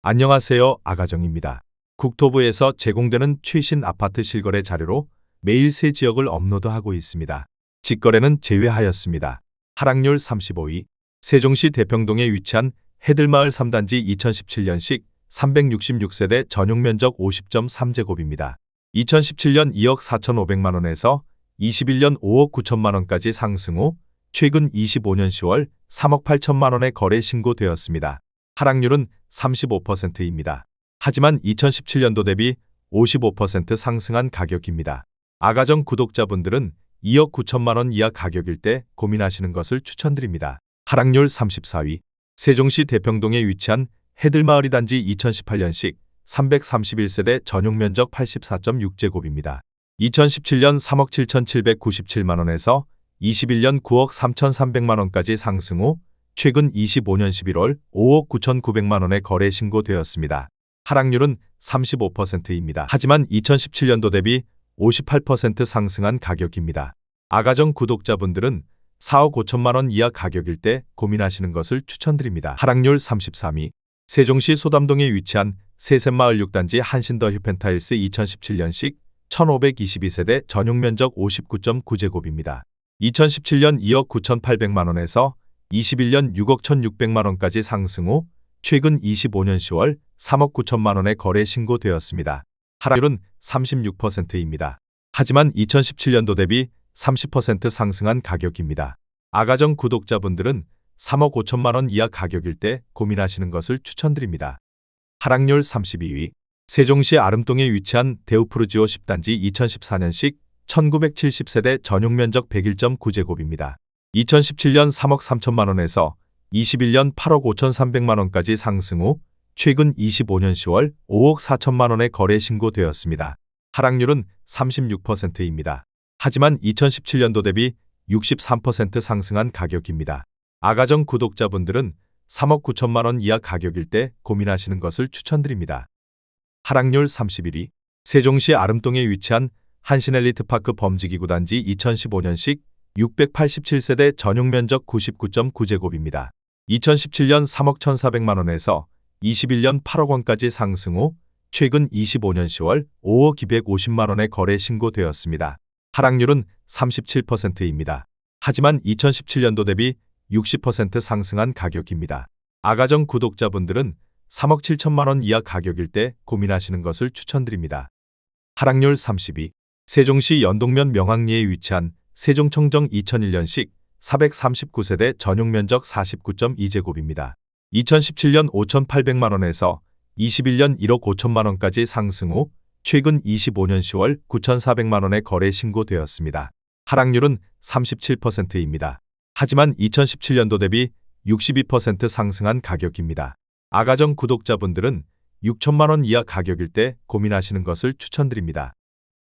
안녕하세요. 아가정입니다. 국토부에서 제공되는 최신 아파트 실거래 자료로 매일 새 지역을 업로드하고 있습니다. 직거래는 제외하였습니다. 하락률 35위. 세종시 대평동에 위치한 해들마을 3단지 2017년식 366세대 전용면적 50.3제곱입니다. 2017년 2억 4,500만원에서 21년 5억 9천만원까지 상승 후 최근 25년 10월 3억 8천만원에 거래 신고되었습니다. 하락률은 35%입니다. 하지만 2017년도 대비 55% 상승한 가격입니다. 아가정 구독자분들은 2억 9천만원 이하 가격일 때 고민하시는 것을 추천드립니다. 하락률 34위. 세종시 대평동에 위치한 해들마을 2단지 2018년식 331세대 전용면적 84.6제곱입니다. 2017년 3억 7,797만원에서 21년 9억 3,300만원까지 상승 후 최근 25년 11월 5억 9,900만원에 거래 신고되었습니다. 하락률은 35%입니다. 하지만 2017년도 대비 58% 상승한 가격입니다. 아가정 구독자분들은 4억 5천만원 이하 가격일 때 고민하시는 것을 추천드립니다. 하락률 33위. 세종시 소담동에 위치한 세샘마을 6단지 한신더 휴펜타일스 2017년식 1522세대 전용면적 59.9제곱입니다. 2017년 2억 9,800만원에서 21년 6억 1,600만원까지 상승 후 최근 25년 10월 3억 9천만원에 거래 신고되었습니다. 하락률은 36%입니다. 하지만 2017년도 대비 30% 상승한 가격입니다. 아가정 구독자분들은 3억 5천만원 이하 가격일 때 고민하시는 것을 추천드립니다. 하락률 32위. 세종시 아름동에 위치한 데우프루지오 10단지 2014년식 1970세대 전용면적 101.9제곱입니다. 2017년 3억 3천만원에서 21년 8억 5,300만원까지 상승 후 최근 25년 10월 5억 4천만원에 거래 신고되었습니다. 하락률은 36%입니다. 하지만 2017년도 대비 63% 상승한 가격입니다. 아가정 구독자분들은 3억 9천만원 이하 가격일 때 고민하시는 것을 추천드립니다. 하락률 31위. 세종시 아름동에 위치한 한신엘리트파크 범지기 9단지 2015년식 687세대 전용면적 99.9제곱입니다. 2017년 3억 1,400만원에서 21년 8억 원까지 상승 후 최근 25년 10월 5억 250만원에 거래 신고되었습니다. 하락률은 37%입니다. 하지만 2017년도 대비 60% 상승한 가격입니다. 아가정 구독자분들은 3억 7천만원 이하 가격일 때 고민하시는 것을 추천드립니다. 하락률 32. 세종시 연동면 명항리에 위치한 세종청정 2001년식 439세대 전용면적 49.2제곱입니다. 2017년 5,800만원에서 21년 1억 5천만원까지 상승 후 최근 25년 10월 9,400만원에 거래 신고되었습니다. 하락률은 37%입니다. 하지만 2017년도 대비 62% 상승한 가격입니다. 아가정 구독자분들은 6천만원 이하 가격일 때 고민하시는 것을 추천드립니다.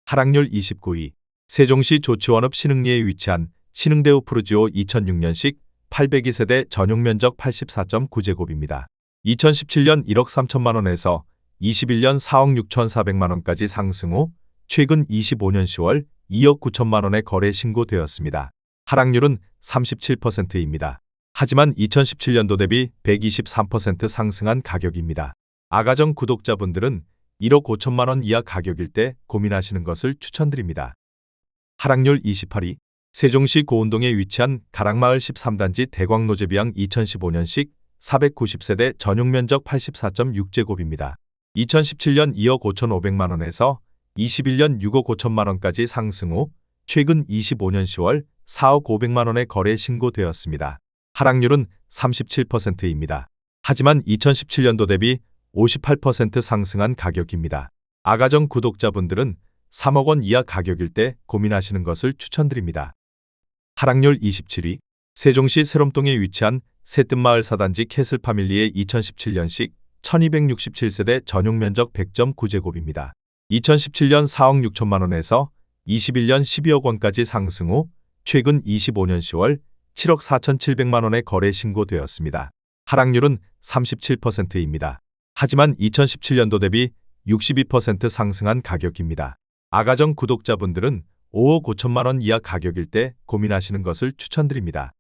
하락률 29위. 세종시 조치원읍 신흥리에 위치한 신흥데우프루지오 2006년식 802세대 전용면적 84.9제곱입니다. 2017년 1억 3천만원에서 21년 4억 6,400만원까지 상승 후 최근 25년 10월 2억 9천만원에 거래 신고되었습니다. 하락률은 37%입니다. 하지만 2017년도 대비 123% 상승한 가격입니다. 아가정 구독자분들은 1억 5천만원 이하 가격일 때 고민하시는 것을 추천드립니다. 하락률 28위. 세종시 고운동에 위치한 가락마을 13단지 대광로제비양 2015년식 490세대 전용면적 84.6제곱입니다. 2017년 2억 5,500만원에서 21년 6억 5천만원까지 상승 후 최근 25년 10월 4억 500만원에 거래 신고되었습니다. 하락률은 37%입니다. 하지만 2017년도 대비 58% 상승한 가격입니다. 아가정 구독자분들은 3억 원 이하 가격일 때 고민하시는 것을 추천드립니다. 하락률 27위. 세종시 세롬동에 위치한 새뜸마을 4단지 캐슬파밀리의 2017년식 1267세대 전용면적 100.9제곱입니다. 2017년 4억 6천만원에서 21년 12억 원까지 상승 후 최근 25년 10월 7억 4,700만원에 거래 신고되었습니다. 하락률은 37%입니다. 하지만 2017년도 대비 62% 상승한 가격입니다. 아가정 구독자분들은 5억 5천만원 이하 가격일 때 고민하시는 것을 추천드립니다.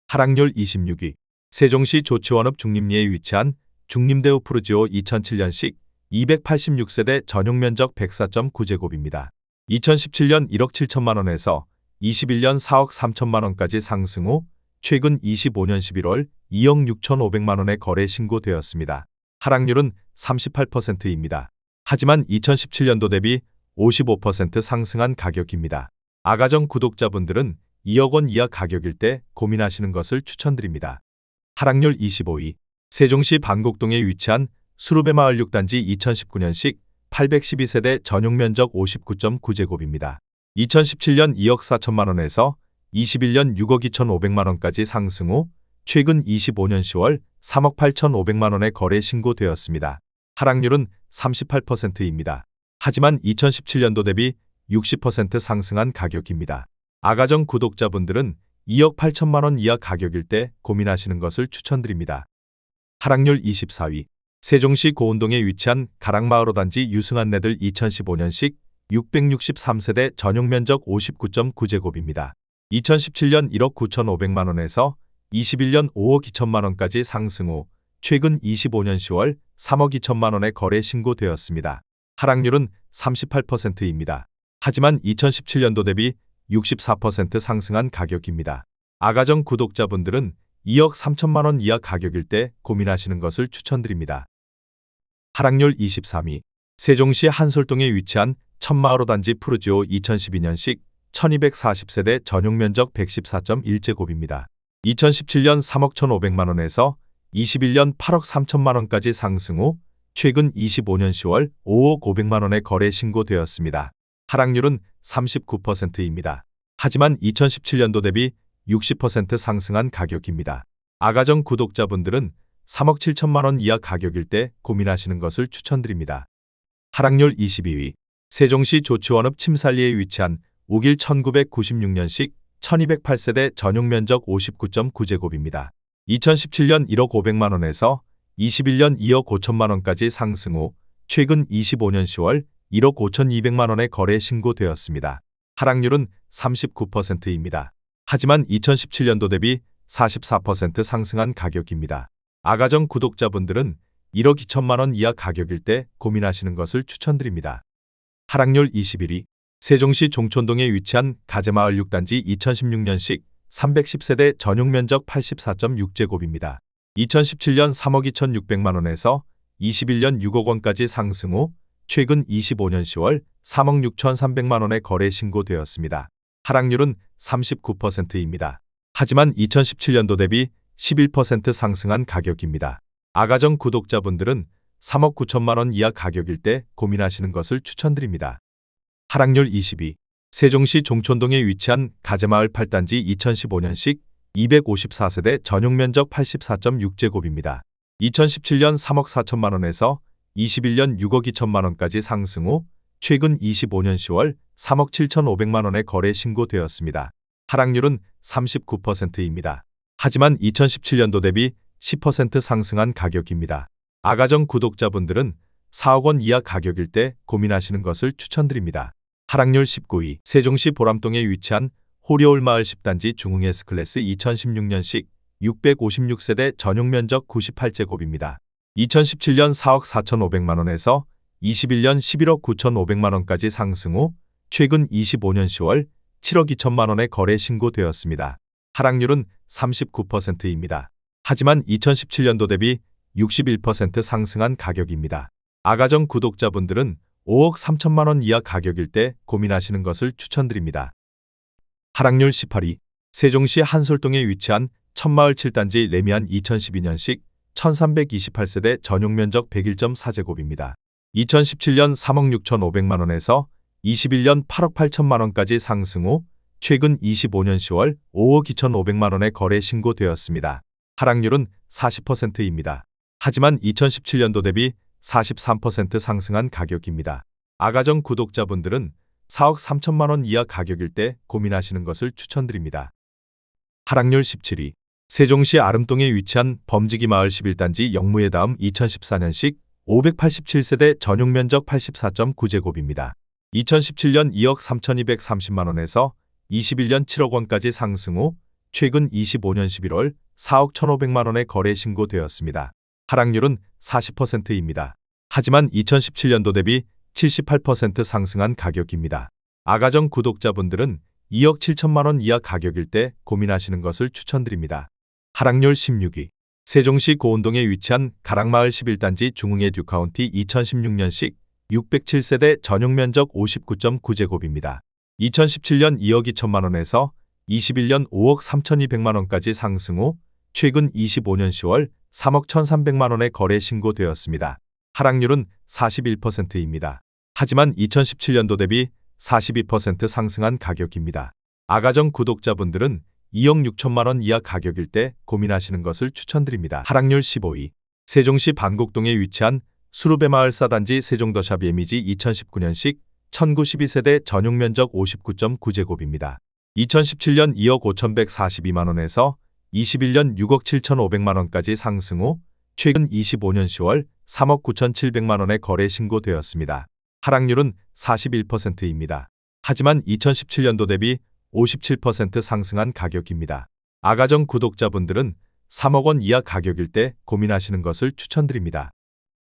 하락률 26위. 세종시 조치원읍 중림리에 위치한 중림대우 푸르지오 2007년식 286세대 전용 면적 104.9제곱입니다. 2017년 1억 7천만 원에서 21년 4억 3천만 원까지 상승 후 최근 25년 11월 2억 6천5백만 원에 거래 신고되었습니다. 하락률은 38%입니다. 하지만 2017년도 대비 55% 상승한 가격입니다. 아가정 구독자분들은 2억 원 이하 가격일 때 고민하시는 것을 추천드립니다. 하락률 25위. 세종시 반곡동에 위치한 수루베마을 6단지 2019년식 812세대 전용 면적 59.9제곱입니다. 2017년 2억 4천만 원에서 21년 6억 2천5백만 원까지 상승 후 최근 25년 10월 3억 8천5백만 원에 거래 신고되었습니다. 하락률은 38%입니다. 하지만 2017년도 대비 60% 상승한 가격입니다. 아가정 구독자분들은 2억 8천만 원 이하 가격일 때 고민하시는 것을 추천드립니다. 하락률 24위. 세종시 고운동에 위치한 가락마을 5단지 유승한내들 2015년식 663세대 전용 면적 59.9제곱입니다. 2017년 1억 9천5백만 원에서 21년 5억 2천만 원까지 상승 후 최근 25년 10월 3억 2천만 원에 거래 신고되었습니다. 하락률은 38%입니다. 하지만 2017년도 대비 64% 상승한 가격입니다. 아가정 구독자분들은 2억 3천만 원 이하 가격일 때 고민하시는 것을 추천드립니다. 하락률 23위. 세종시 한솔동에 위치한 천마을 단지 푸르지오 2012년식 1240세대 전용 면적 114.1제곱입니다. 2017년 3억 1,500만 원에서 21년 8억 3천만 원까지 상승 후 최근 25년 10월 5억 5백만 원에 거래 신고되었습니다. 하락률은 39%입니다. 하지만 2017년도 대비 60% 상승한 가격입니다. 아가정 구독자분들은 3억 7천만 원 이하 가격일 때 고민하시는 것을 추천드립니다. 하락률 22위. 세종시 조치원읍 침살리에 위치한 우길 1996년식 1208세대 전용 면적 59.9제곱입니다. 2017년 1억 5백만 원에서 21년 2억 5천만 원까지 상승 후 최근 25년 10월 1억 5천2백만 원에 거래 신고되었습니다. 하락률은 39%입니다. 하지만 2017년도 대비 44% 상승한 가격입니다. 아가정 구독자분들은 1억 2천만 원 이하 가격일 때 고민하시는 것을 추천드립니다. 하락률 21위. 세종시 종촌동에 위치한 가재마을 6단지 2016년식 310세대 전용 면적 84.6제곱입니다. 2017년 3억 2천6백만 원에서 21년 6억 원까지 상승 후 최근 25년 10월 3억 6천3백만 원에 거래 신고되었습니다. 하락률은 39%입니다. 하지만 2017년도 대비 11% 상승한 가격입니다. 아가정 구독자분들은 3억 9천만 원 이하 가격일 때 고민하시는 것을 추천드립니다. 하락률 22. 세종시 종촌동에 위치한 가재마을 8단지 2015년식 254세대 전용 면적 84.6제곱입니다. 2017년 3억 4천만 원에서 21년 6억 2천만 원까지 상승 후 최근 25년 10월 3억 7천5백만 원에 거래 신고되었습니다. 하락률은 39%입니다. 하지만 2017년도 대비 10% 상승한 가격입니다. 아가정 구독자분들은 4억 원 이하 가격일 때 고민하시는 것을 추천드립니다. 하락률 19위. 세종시 보람동에 위치한 호리올마을 10단지 중흥 S클래스 2016년식 656세대 전용 면적 98제곱입니다. 2017년 4억 4천5백만 원에서 21년 11억 9천5백만 원까지 상승 후 최근 25년 10월 7억 2천만 원에 거래 신고되었습니다. 하락률은 39%입니다. 하지만 2017년도 대비 61% 상승한 가격입니다. 아가정 구독자분들은 5억 3천만 원 이하 가격일 때 고민하시는 것을 추천드립니다. 하락률 18위. 세종시 한솔동에 위치한 천마을 7단지 레미안 2012년식 1328세대 전용 면적 101.4제곱입니다. 2017년 3억 6천5백만 원에서 21년 8억 8천만 원까지 상승 후 최근 25년 10월 5억 2천5백만 원에 거래 신고되었습니다. 하락률은 40%입니다. 하지만 2017년도 대비 43% 상승한 가격입니다. 아가정 구독자분들은 4억 3천만 원 이하 가격일 때 고민하시는 것을 추천드립니다. 하락률 17위. 세종시 아름동에 위치한 범지기 마을 11단지 영무의 다음 2014년식 587세대 전용 면적 84.9제곱입니다. 2017년 2억 3,230만 원에서 21년 7억 원까지 상승 후 최근 25년 11월 4억 1,500만 원에 거래 신고되었습니다. 하락률은 40%입니다. 하지만 2017년도 대비 78% 상승한 가격입니다. 아가정 구독자분들은 2억 7천만 원 이하 가격일 때 고민하시는 것을 추천드립니다. 하락률 16위. 세종시 고운동에 위치한 가락마을 11단지 중흥의 듀카운티 2016년식 607세대 전용 면적 59.9제곱입니다. 2017년 2억 2천만 원에서 21년 5억 3,200만 원까지 상승 후 최근 25년 10월 3억 1,300만 원에 거래 신고되었습니다. 하락률은 41%입니다. 하지만 2017년도 대비 42% 상승한 가격입니다. 아가정 구독자분들은 2억 6천만 원 이하 가격일 때 고민하시는 것을 추천드립니다. 하락률 15위. 세종시 반곡동에 위치한 수루베마을 사단지 세종더샵 예미지 2019년식 1092세대 전용 면적 59.9제곱입니다. 2017년 2억 5,142만 원에서 21년 6억 7,500만 원까지 상승 후 최근 25년 10월 3억 9,700만 원에 거래 신고되었습니다. 하락률은 41%입니다. 하지만 2017년도 대비 57% 상승한 가격입니다. 아가정 구독자분들은 3억 원 이하 가격일 때 고민하시는 것을 추천드립니다.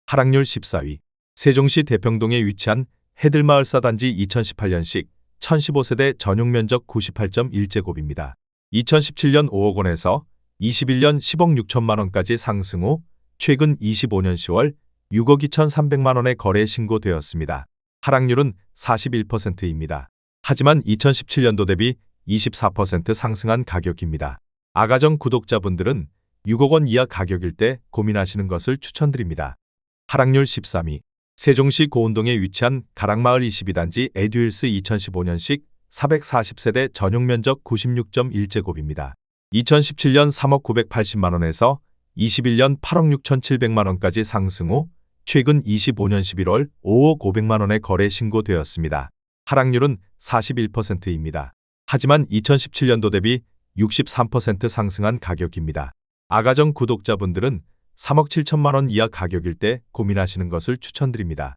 하락률 14위. 세종시 대평동에 위치한 해들마을 사단지 2018년식 1015세대 전용 면적 98.1제곱입니다. 2017년 5억 원에서 21년 10억 6천만 원까지 상승 후 최근 25년 10월 6억 2,300만 원에 거래 신고되었습니다. 하락률은 41%입니다. 하지만 2017년도 대비 24% 상승한 가격입니다. 아가정 구독자분들은 6억 원 이하 가격일 때 고민하시는 것을 추천드립니다. 하락률 13위. 세종시 고운동에 위치한 가락마을 22단지 에듀힐스 2015년식 440세대 전용 면적 96.1제곱입니다. 2017년 3억 980만 원에서 21년 8억 6,700만 원까지 상승 후 최근 25년 11월 5억 500만 원에 거래 신고되었습니다. 하락률은 41%입니다. 하지만 2017년도 대비 63% 상승한 가격입니다. 아가정 구독자분들은 3억 7천만 원 이하 가격일 때 고민하시는 것을 추천드립니다.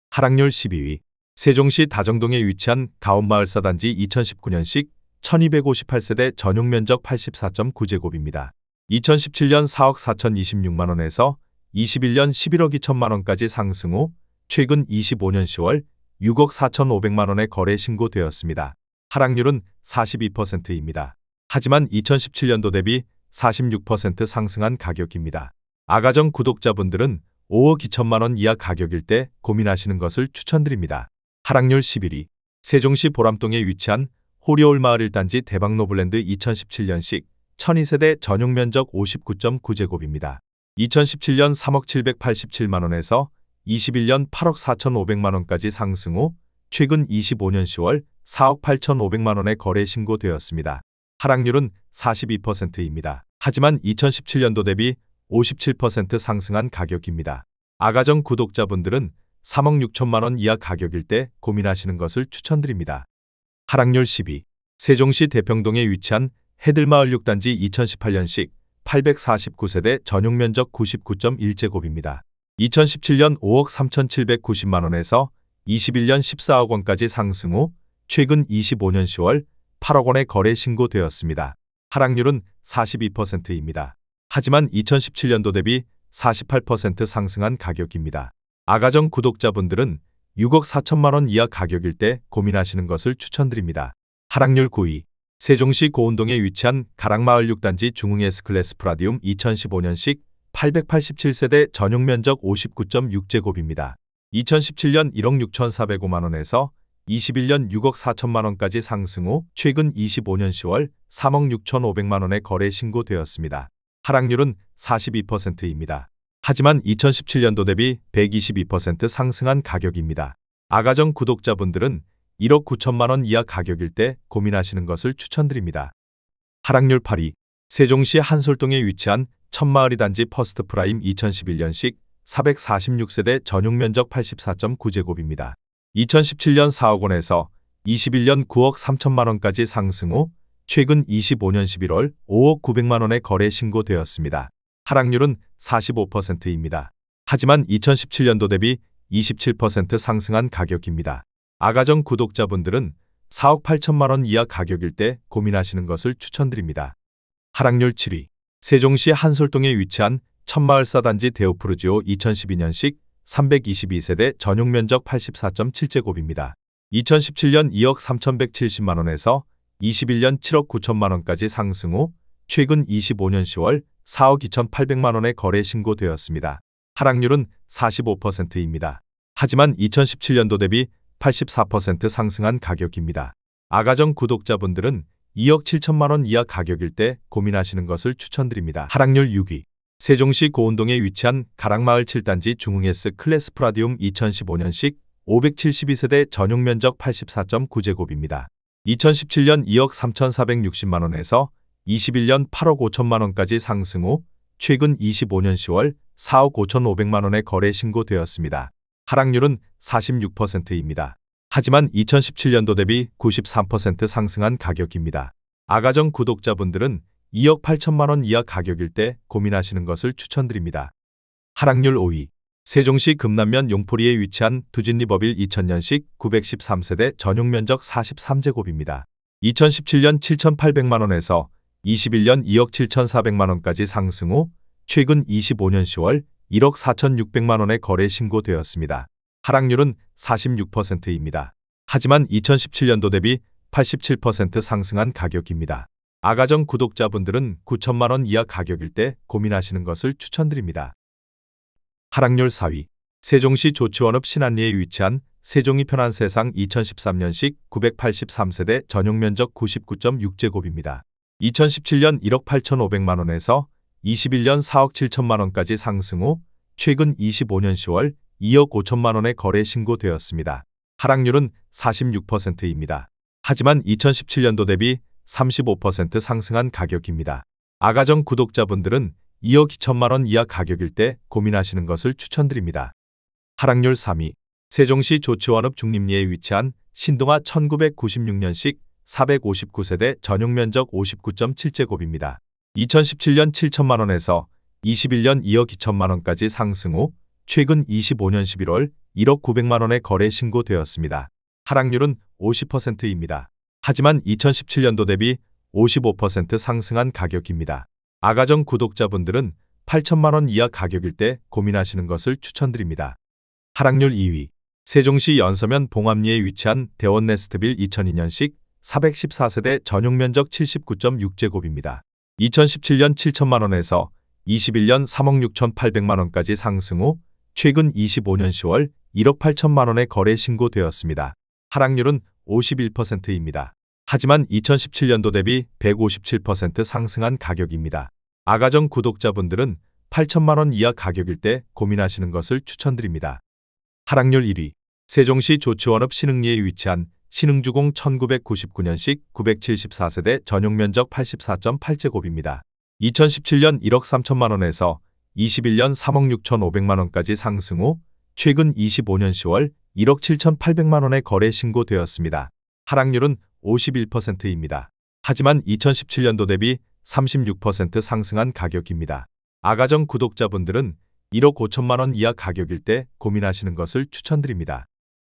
하락률 12위. 세종시 다정동에 위치한 가온마을 사단지 2019년식 1258세대 전용 면적 84.9제곱입니다. 2017년 4억 4,026만 원에서 21년 11억 2천만 원까지 상승 후 최근 25년 10월 6억 4,500만 원에 거래 신고되었습니다. 하락률은 42%입니다. 하지만 2017년도 대비 46% 상승한 가격입니다. 아가정 구독자분들은 5억 2천만 원 이하 가격일 때 고민하시는 것을 추천드립니다. 하락률 11위. 세종시 보람동에 위치한 호리올 마을 1단지 대박노블랜드 2017년식 1002세대 전용 면적 59.9제곱입니다. 2017년 3억 787만 원에서 21년 8억 4,500만 원까지 상승 후 최근 25년 10월 4억 8,500만 원에 거래 신고되었습니다. 하락률은 42%입니다. 하지만 2017년도 대비 57% 상승한 가격입니다. 아가정 구독자분들은 3억 6천만 원 이하 가격일 때 고민하시는 것을 추천드립니다. 하락률 10위. 세종시 대평동에 위치한 해들마을 6단지 2018년식 849세대 전용 면적 99.1제곱입니다. 2017년 5억 3,790만 원에서 21년 14억 원까지 상승 후 최근 25년 10월 8억 원에 거래 신고되었습니다. 하락률은 42%입니다. 하지만 2017년도 대비 48% 상승한 가격입니다. 아가정 구독자분들은 6억 4천만 원 이하 가격일 때 고민하시는 것을 추천드립니다. 하락률 9위. 세종시 고운동에 위치한 가락마을 6단지 중흥 S클래스 프라디움 2015년식 887세대 전용 면적 59.6제곱입니다. 2017년 1억 6,405만 원에서 21년 6억 4천만 원까지 상승 후 최근 25년 10월 3억 6,500만 원에 거래 신고되었습니다. 하락률은 42%입니다. 하지만 2017년도 대비 122% 상승한 가격입니다. 아가정 구독자분들은 1억 9천만 원 이하 가격일 때 고민하시는 것을 추천드립니다. 하락률 8위. 세종시 한솔동에 위치한 천마을이 단지 퍼스트 프라임 2011년식 446세대 전용 면적 84.9제곱입니다. 2017년 4억 원에서 21년 9억 3천만 원까지 상승 후 최근 25년 11월 5억 900만 원에 거래 신고되었습니다. 하락률은 45%입니다. 하지만 2017년도 대비 27% 상승한 가격입니다. 아가정 구독자분들은 4억 8천만 원 이하 가격일 때 고민하시는 것을 추천드립니다. 하락률 7위. 세종시 한솔동에 위치한 천마을사 단지 데오프루지오 2012년식 322세대 전용 면적 84.7제곱입니다. 2017년 2억 3,170만원에서 21년 7억 9천만원까지 상승 후 최근 25년 10월 4억 2,800만원에 거래 신고되었습니다. 하락률은 45%입니다. 하지만 2017년도 대비 84% 상승한 가격입니다. 아가정 구독자분들은 2억 7천만원 이하 가격일 때 고민하시는 것을 추천드립니다. 하락률 6위. 세종시 고운동에 위치한 가락마을 7단지 중흥S 클래스 프라디움 2015년식 572세대 전용 면적 84.9제곱입니다. 2017년 2억 3,460만원에서 21년 8억 5천만원까지 상승 후 최근 25년 10월 4억 5,500만원에 거래 신고되었습니다. 하락률은 46%입니다. 하지만 2017년도 대비 93% 상승한 가격입니다. 아가정 구독자분들은 2억 8천만원 이하 가격일 때 고민하시는 것을 추천드립니다. 하락률 5위. 세종시 금남면 용포리에 위치한 두진리버빌 2000년식 913세대 전용 면적 43제곱입니다. 2017년 7,800만원에서 21년 2억 7,400만원까지 상승 후 최근 25년 10월 1억 4,600만원에 거래 신고되었습니다. 하락률은 46%입니다. 하지만 2017년도 대비 87% 상승한 가격입니다. 아가정 구독자분들은 9천만원 이하 가격일 때 고민하시는 것을 추천드립니다. 하락률 4위. 세종시 조치원읍 신안리에 위치한 세종이 편한 세상 2013년식 983세대 전용 면적 99.6제곱입니다. 2017년 1억 8,500만원에서 21년 4억 7천만원까지 상승 후 최근 25년 10월 2억 5천만원에 거래 신고되었습니다. 하락률은 46%입니다. 하지만 2017년도 대비 35% 상승한 가격입니다. 아가정 구독자분들은 2억 2천만원 이하 가격일 때 고민하시는 것을 추천드립니다. 하락률 3위. 세종시 조치원읍 중림리에 위치한 신동아 1996년식 459세대 전용 면적 59.7제곱입니다. 2017년 7천만원에서 21년 2억 2천만원까지 상승 후 최근 25년 11월 1억 900만원에 거래 신고되었습니다. 하락률은 50%입니다. 하지만 2017년도 대비 55% 상승한 가격입니다. 아가정 구독자분들은 8천만원 이하 가격일 때 고민하시는 것을 추천드립니다. 하락률 2위. 세종시 연서면 봉암리에 위치한 대원네스트빌 2002년식 414세대 전용 면적 79.6제곱입니다. 2017년 7천만원에서 21년 3억 6,800만원까지 상승 후 최근 25년 10월 1억 8천만원에 거래 신고되었습니다. 하락률은 51%입니다. 하지만 2017년도 대비 157% 상승한 가격입니다. 아가정 구독자분들은 8천만원 이하 가격일 때 고민하시는 것을 추천드립니다. 하락률 1위. 세종시 조치원읍 신흥리에 위치한 신흥주공 1999년식 974세대 전용 면적 84.8제곱입니다. 2017년 1억 3천만원에서 21년 3억 6,500만원까지 상승 후 최근 25년 10월 1억 7,800만원에 거래 신고되었습니다. 하락률은 51%입니다. 하지만 2017년도 대비 36% 상승한 가격입니다. 아가정 구독자분들은 1억 5천만원 이하 가격일 때 고민하시는 것을 추천드립니다.